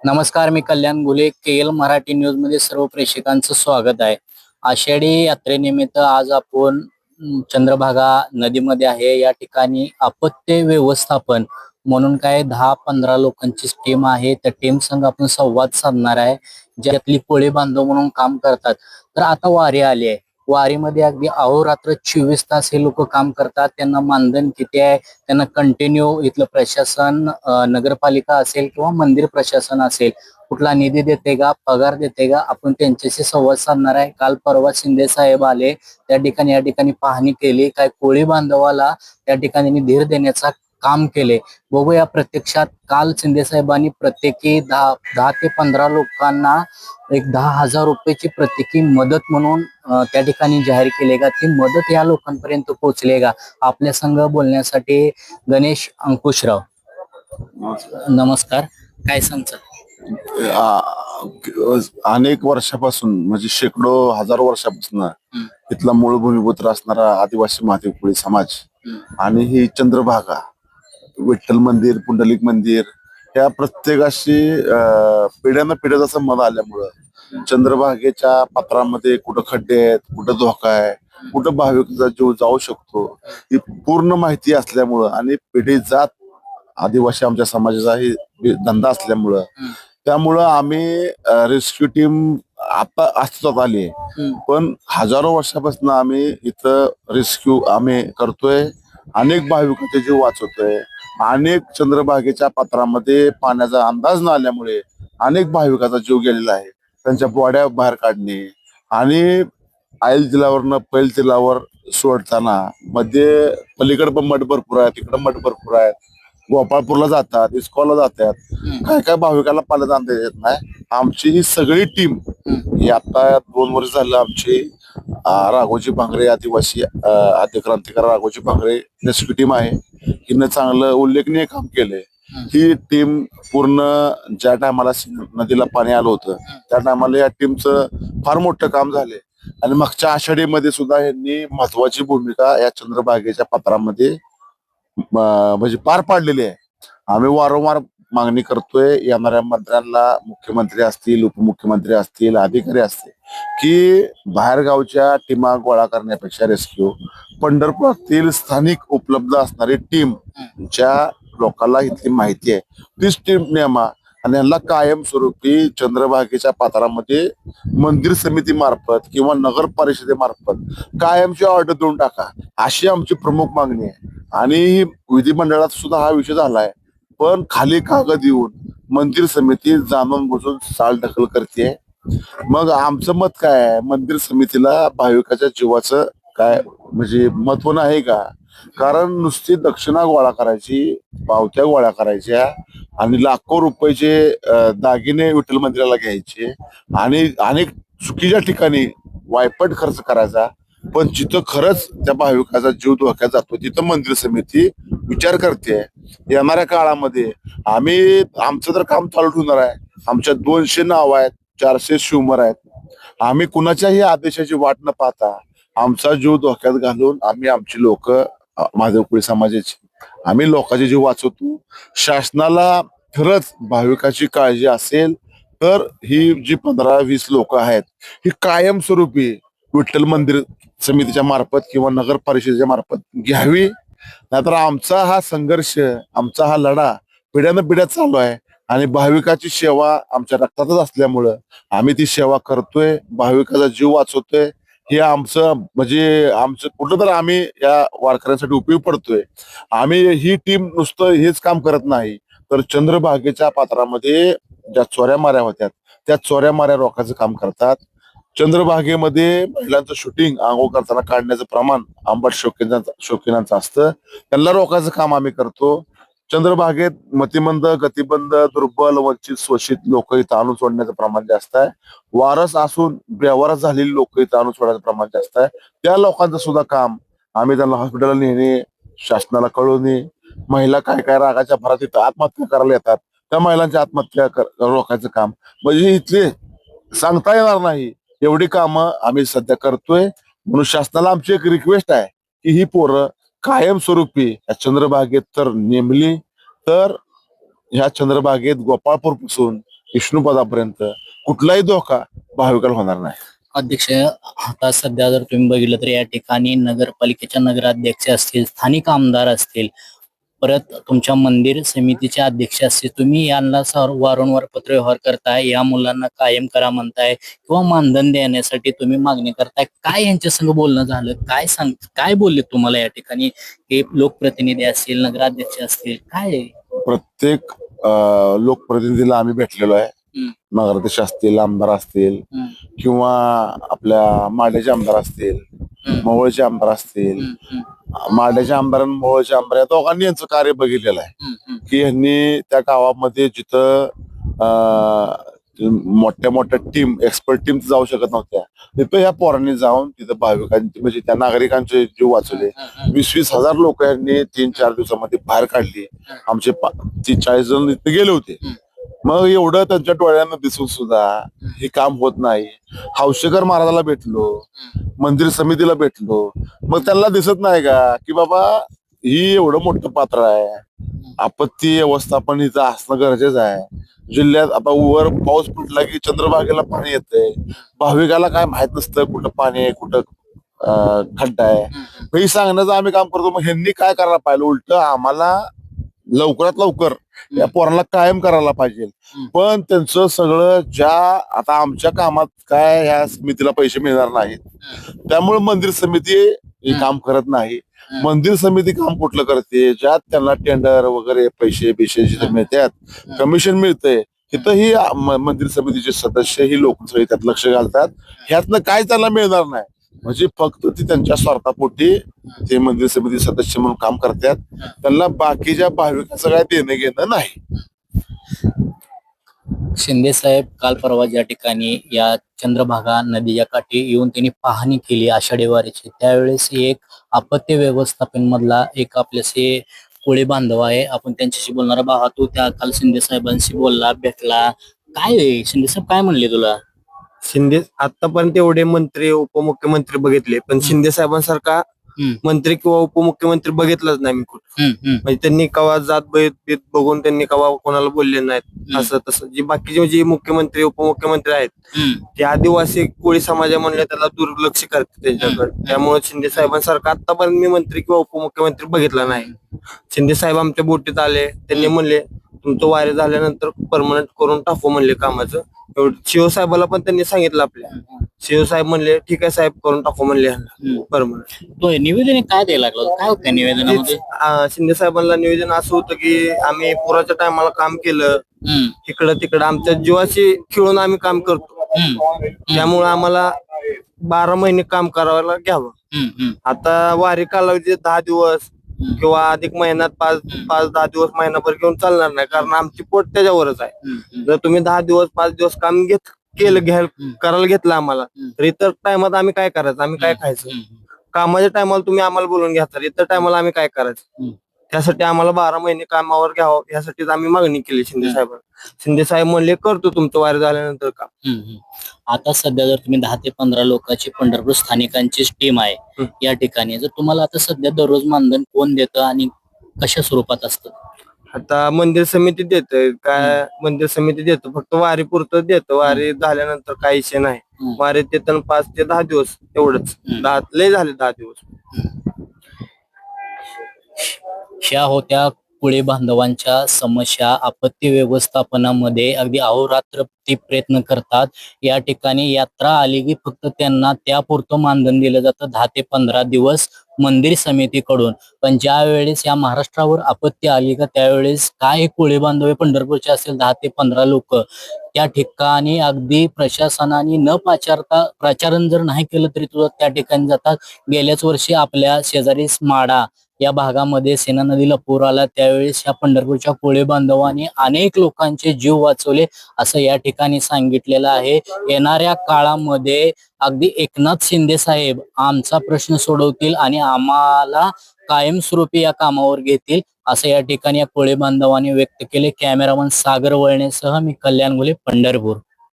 नमस्कार, मी कल्याण गुले. KL Marathi news मध्ये सर्व प्रेक्षकांचं स्वागत आहे. आषाढी यात्रेनिमित्त आज आपण चंद्रभागा नदीमध्ये आहे. या ठिकाणी आपत्ती व्यवस्थापन म्हणून काय 10-15 लोकांची टीम आहे. त्या टीम संग आपण संवाद साधणार आहे, ज्यातली कोळी बांधव म्हणून काम करतात. तर आता वारी आली आहे. वारीमध्ये अगदी अहोरात्र 24 तास हे लोक काम करतात. त्यांना मानधन किती आहे, त्यांना कंटिन्यू इथलं प्रशासन, नगरपालिका असेल किंवा मंदिर प्रशासन असेल, कुठला निधी देते का, पगार देते का, आपण त्यांच्याशी संवाद साधणार आहे. काल परवा शिंदे साहेब आले, त्या ठिकाणी या ठिकाणी पाहणी केली. काय कोळी बांधवाला त्या ठिकाणी धीर देण्याचा काम केले. बघूया प्रत्यक्षात. काल शिंदे साहेबांनी प्रत्येकी 10 ते 15 लोकांना एक 10,000 रुपयाची प्रत्येकी मदत म्हणून त्या ठिकाणी जाहीर केले का, ती मदत या लोकांपर्यंत पोहोचले का? आपल्या संघ बोलण्यासाठी गणेश अंकुशराव. नमस्कार. काय सांगता? अनेक वर्षापासून म्हणजे शेकडो हजारो वर्षापासून इथला मूळ भूमिपुत्र असणारा आदिवासी महादेव कोळी समाज आणि ही चंद्रभागा, विठ्ठल मंदिर, पुंडलिक मंदिर या प्रत्येकाशी पिढ्यानं पिढ्याचा संबंध आल्यामुळं चंद्रभागेच्या पात्रामध्ये कुठं खड्डे आहेत, कुठं धोका आहे, कुठं भाविकाचा जीव जाऊ शकतो ही पूर्ण माहिती असल्यामुळं आणि पिढी जात आदिवासी आमच्या समाजाचा ही धंदा असल्यामुळं त्यामुळं आम्ही रेस्क्यू टीम आता अस्तित्वात आली आहे. पण हजारो वर्षापासून आम्ही इथं रेस्क्यू आम्ही करतोय, अनेक भाविकांचे जीव वाचवतोय. अनेक चंद्रभागेच्या पात्रामध्ये पाण्याचा अंदाज न आल्यामुळे अनेक भाविकाचा जीव गेलेला आहे. त्यांच्या बॉड्या बाहेर काढणे आणि आयल तिलावरनं पैल तिलावर सोडताना मध्ये पलीकडे पण मठ भरपूर आहे, तिकडे मठ भरपूर आहे. गोपाळपूरला जातात, इस्कॉला जातात. काय काय भाविकाला पाण्याचा अंदाज येत नाही. आमची ही सगळी टीम ही आता 2 वर्ष झालं आमची राघोजी भांगरे आदिवासी आद्य क्रांतिकार राघोजी भांगरे रेस्क्यू टीम आहे. हिनं चांगलं उल्लेखनीय काम केलंय. ही टीम पूर्ण ज्या टायमाला नदीला पाणी आलं होतं त्या टायमाला या टीमचं फार मोठं काम झालंय आणि मागच्या आषाढीमध्ये सुद्धा यांनी महत्वाची भूमिका या चंद्रभागेच्या पात्रामध्ये म्हणजे पार पाडलेली आहे. आम्ही वारंवार मागणी करतोय येणाऱ्या मंत्र्यांना, मुख्यमंत्री असतील, उपमुख्यमंत्री असतील, अधिकारी असतील, की बाहेरगावच्या टीमा गोळा करण्यापेक्षा रेस्क्यू पंढरपुरातील स्थानिक उपलब्ध असणारी टीम, ज्या लोकांना इथली माहिती आहे तीच टीम नेमा आणि यांना कायमस्वरूपी चंद्रभागेच्या पात्रामध्ये मंदिर समिती मार्फत किंवा नगर परिषदेमार्फत कायमची ऑर्डर देऊन टाका, अशी आमची प्रमुख मागणी आहे. आणि विधिमंडळात सुद्धा हा विषय झालाय, पण खाली कागद येऊन मंदिर समिती जाणून बुजून चालढकल करते. मग आमचं मत काय आहे, मंदिर समितीला भाविकाच्या जीवाचं काय म्हणजे महत्व नाही का? कारण नुसती दक्षिणा गोळा करायची, पावत्या गोळा करायच्या आणि लाखो रुपयाचे दागिने विठ्ठल मंदिराला घ्यायचे आणि अनेक चुकीच्या ठिकाणी वायपट खर्च करायचा. पण जिथं खरंच त्या भाविकाचा जीव धोक्यात जातो तिथं मंदिर समिती विचार करते. येणाऱ्या काळामध्ये आम्ही आमचं तर काम चालू ठेवणार आहे. आमच्या 200 नाव आहेत, 400 शिवमर आहेत. आम्ही कुणाच्याही आदेशाची वाट न पाहता आमचा जीव धोक्यात घालून आम्ही आमची लोक महादेव कोळी समाजाची आम्ही लोकांचे जीव वाचवतो. शासनाला खरंच भाविकाची काळजी असेल तर ही जी 15-20 लोक आहेत ही कायमस्वरूपी विठ्ठल मंदिर समितीच्या मार्फत किंवा नगर परिषदेच्या मार्फत घ्यावी. नाहीतर आमचा हा संघर्ष, आमचा हा लढा पिढ्यानं पिढ्या चालू आहे आणि भाविकाची सेवा आमच्या रक्तातच असल्यामुळं आम्ही ती सेवा करतोय, भाविकाचा जीव वाचवतोय. हे आमचं म्हणजे आमचं कुठं तर आम्ही या वारकऱ्यांसाठी उपयोग पडतोय. आम्ही ही टीम नुसतं हेच काम करत नाही, तर चंद्रभागेच्या पात्रामध्ये ज्या चोऱ्या माऱ्या होत्या त्या चोऱ्या माऱ्या रोखायचं काम करतात. चंद्रभागेमध्ये महिलांचं शूटिंग आंघोळ करताना काढण्याचं प्रमाण आंबट शौकीनांचं असतं, त्यांना रोखायचं काम आम्ही करतो. चंद्रभागेत मतिमंद, गतिबंद, दुर्बल, वंचित, शोषित लोक इथं आणून सोडण्याचं प्रमाण जास्त आहे. वारस असून बेवारस झालेली लोक इथं आणून सोडण्याचं प्रमाण जास्त आहे. त्या लोकांचं सुद्धा काम आम्ही त्यांना हॉस्पिटलला नेणे, शासनाला कळवणे. महिला काय काय रागाच्या भरात इथं आत्महत्या करायला येतात, त्या महिलांची आत्महत्या रोखायचं काम म्हणजे इथले सांगता येणार नाही एवढी कामं आम्ही सध्या करतोय. म्हणून शासनाला आमची एक रिक्वेस्ट आहे की ही पोरं कायमस्वरूपी या चंद्रभागेत तर नेमली तर ह्या चंद्रभागेत गोपाळपूर पासून विष्णुपदापर्यंत कुठलाही धोका भाविकाला होणार नाही. अध्यक्ष, आता सध्या जर तुम्ही बघितलं तर या ठिकाणी नगरपालिकेच्या नगराध्यक्ष असतील, स्थानिक आमदार असतील, परत तुमच्या मंदिर समितीचे अध्यक्ष असतील, तुम्ही यांना वारंवार पत्रव्यवहार करताय, या मुलांना कायम करा म्हणताय किंवा मानधन देण्यासाठी तुम्ही मागणी करताय. काय यांच्या संग बोलणं झालं? काय बोलले तुम्हाला या ठिकाणी? हे लोकप्रतिनिधी असतील, नगराध्यक्ष असतील, काय आहे? प्रत्येक लोकप्रतिनिधीला आम्ही भेटलेलो आहे. हम्म, नगराध्यक्ष असतील, आमदार असतील, हम्म, किंवा आपल्या माड्याचे आमदार असतील, हम्म, मोहोळचे आमदार असतील. हम्म, हम्म, माड्याचे आमदार आणि मोहोळचे आमदार या दोघांनी यांचं कार्य बघितलेलं आहे हम्म, हम्म, की यांनी त्या गावामध्ये जिथं मोठ्या मोठ्या टीम, एक्सपर्ट टीम जाऊ शकत नव्हत्या, तिथं या पोरांनी जाऊन तिथं भाविकांचे म्हणजे त्या नागरिकांचे जीव वाचवले. 20-20 हजार लोक यांनी 3-4 दिवसामध्ये बाहेर काढली. आमचे 30-40 जण तिथे गेले होते. मग एवढं त्यांच्या डोळ्यांना दिसून सुद्धा हे काम होत नाही. हौशेकर महाराजाला भेटलो, मंदिर समितीला भेटलो, मग त्यांना दिसत नाही का की बाबा ही एवढं मोठं पात्र आहे, आपत्ती व्यवस्थापन इथं असणं गरजेचं आहे. जिल्ह्यात आता वर पाऊस पडला की चंद्रभागेला पाणी येतंय, भाविकाला काय माहित नसतं कुठं पाणी आहे, कुठं खड्डा आहे. हे सांगण्याचं आम्ही काम करतो. मग ह्यांनी काय करायला पाहिजे, उलट आम्हाला लवकरात लवकर या पोरांना कायम करायला पाहिजे. पण त्यांचं सगळं ज्या आता आमच्या कामात काय ह्या समितीला पैसे मिळणार नाहीत, त्यामुळे मंदिर समिती हे काम करत नाही. मंदिर समिती काम कुठलं करते, ज्यात त्यांना टेंडर वगैरे पैसे जिथे मिळतात, कमिशन मिळतंय, तिथं ही मंदिर समितीचे सदस्य ही लोक सगळे त्यात लक्ष घालतात. ह्यातनं काय त्यांना मिळणार नाही. म्हणजे फक्त ती त्यांच्या स्वार्थापोटी ते मंदिर समिती सदस्य म्हणून काम करतात. त्यांना बाकीच्या भाविकांचं काय देणं घेणं नाही. शिंदे साहेब काल परवा ज्या ठिकाणी या चंद्रभागा नदीच्या काठी येऊन त्यांनी पाहणी केली आषाढी वारीची, त्यावेळेस एक आपत्ती व्यवस्थापन मधला एक आपल्याशी कोळी बांधव आहे, आपण त्यांच्याशी बोलणार आहोत. तो त्या काल शिंदे साहेबांशी बोलला, भेटला. काय आहे? शिंदे साहेब काय म्हणले तुला? शिंदे आतापर्यंत एवढे मंत्री उपमुख्यमंत्री बघितले, पण शिंदे साहेबांसारखा मंत्री किंवा उपमुख्यमंत्री बघितलंच नाही मी कुठं. म्हणजे त्यांनी कवा जात भेद बघून त्यांनी कवा कोणाला बोलले नाहीत. असं तसं जे बाकीचे जे मुख्यमंत्री उपमुख्यमंत्री आहेत ते आदिवासी कोळी समाजा म्हणले त्याला दुर्लक्ष करते त्यांच्याकडे. त्यामुळे शिंदे साहेबांसारखा आतापर्यंत मी मंत्री किंवा उपमुख्यमंत्री बघितला नाही. शिंदे साहेब आमच्या बोटीत आले, त्यांनी म्हणले तुमचं वारे झाल्यानंतर परमनंट करून टाकू म्हणले कामाचं. एवढं शिवसाहेबाला पण त्यांनी सांगितलं आपल्या. शिवसाहेब म्हणले ठीक आहे साहेब, करून टाकू म्हणले परमनंट. तो निवेदन काय द्यायला लागलं? काय होतं निवेदनामध्ये? शिंदे साहेबांना निवेदन असं होतं की आम्ही पुराच्या टायमाला काम केलं, इकडं तिकडं आमच्या जीवाशी खेळून आम्ही काम करतो, त्यामुळे आम्हाला 12 महिने काम करायला घ्यावं. आता वारी कालावधी 10 दिवस किंवा अधिक महिन्यात 5-10 दिवस महिनाभर घेऊन चालणार नाही, कारण आमची पोट त्याच्यावरच आहे. जर तुम्ही 10 दिवस 5 दिवस काम करायला घेतलं आम्हाला, तर इतर टायमात आम्ही काय करायचं, आम्ही काय खायचं? कामाच्या टायमाला तुम्ही आम्हाला बोलून घ्या, तर इतर टायमाला आम्ही काय करायचं? त्यासाठी आम्हाला 12 महिने कामावर घ्यावं यासाठीच आम्ही मागणी केली शिंदे साहेबांना. शिंदे साहेब म्हणले करतो तुमचं वारी झाल्यानंतर काम. आता सध्या जर तुम्ही 10 ते 15 लोकांची पंढरपूर स्थानिकांची टीम आहे या ठिकाणी, जर तुम्हाला आता सध्या दररोज मानधन कोण देतं आणि कशा स्वरूपात असतं? आता मंदिर समिती देतं काय, मंदिर समिती देतो फक्त वारी पुरतं देतं. वारी झाल्यानंतर काही विषय नाही. वारी देताना 5 ते 10 दिवस एवढंच, लय झाले 10 दिवस. ह्या होत्या कोळी बांधवांच्या समस्या. आपत्ती व्यवस्थापनामध्ये अगदी अहोरात्र ते प्रयत्न करतात. या ठिकाणी यात्रा आली की फक्त त्यांना त्यापुरतं मानधन दिलं जातं 10 ते 15 दिवस मंदिर समितीकडून. पण ज्या वेळेस या महाराष्ट्रावर आपत्ती आली का त्यावेळेस काय कोळी बांधव पंढरपूरचे असेल 10 ते 15 लोक त्या ठिकाणी अगदी प्रशासनाने न प्रचारण जर नाही केलं तरी तुझं त्या ठिकाणी जातात. गेल्याच वर्षी आपल्या शेजारी माडा या भागामध्ये सेना नदीला पूर आला, त्यावेळेस या पंढरपूरच्या कोळी बांधवांनी अनेक लोकांचे जीव वाचवले असं या ठिकाणी सांगितलेलं आहे. येणाऱ्या काळामध्ये अगदी एकनाथ शिंदे साहेब आमचा प्रश्न सोडवतील आणि आम्हाला कायमस्वरूपी या कामावर घेतील असं या ठिकाणी या कोळी बांधवांनी व्यक्त केले. कॅमेरामन सागर वळणेसह मी कल्याण घुले, पंढरपूर.